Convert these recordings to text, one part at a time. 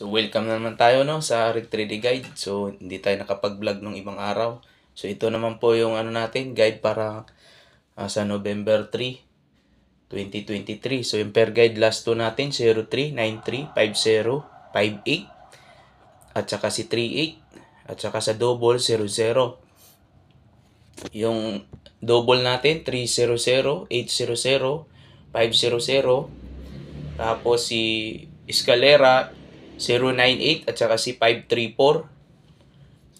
So welcome na naman tayo no sa Rig 3D Guide. So hindi tayo nakapag-vlog nung ibang araw. So ito naman po yung natin, guide para sa November 3, 2023. So yung per guide last 2 natin 03, 93, 50, 58 at saka si 38 at saka sa double 00. Yung double natin 300, 800, 500, tapos si Escalera 098 at saka si 534.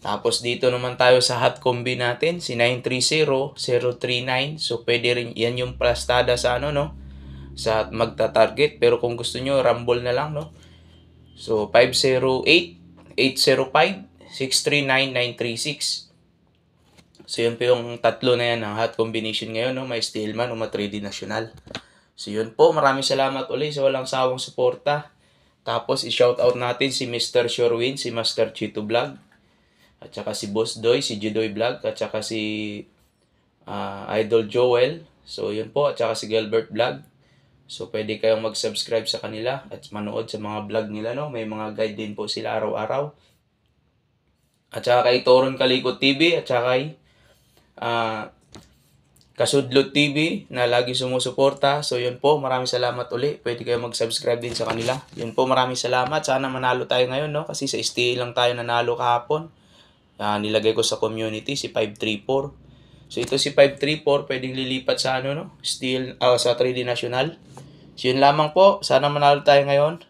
Tapos dito naman tayo sa hot combi natin, si 930, 039. So pwede rin yan yung plastada sa no? Sa magta-target. Pero kung gusto nyo, rumble na lang, no? So 508, 805, 639, 936. So yun po yung tatlo na yan, ang hot combination ngayon, no? May Steelman o 3D National. So yun po, maraming salamat ulit sa walang sawang suporta. Tapos i-shoutout natin si Mr. Shorewin, si Master Chito Vlog, at saka si Boss Doy, si Jidoy Vlog, at saka si Idol Joel. So yun po, at saka si Gilbert Vlog. So pwede kayong mag-subscribe sa kanila at manood sa mga vlog nila, no? May mga guide din po sila araw-araw. At saka kay Toron Kalikot TV, at saka kay Kasudlot TV na lagi sumusuporta. So yun po, maraming salamat uli. Pwede kayo mag-subscribe din sa kanila. Yun po, maraming salamat. Sana manalo tayo ngayon, no? Kasi sa STA lang tayo nanalo kahapon. Nilagay ko sa community si 534. So ito si 534, pwedeng lilipat sa no? Steel, sa 3D National. So yun lamang po. Sana manalo tayo ngayon.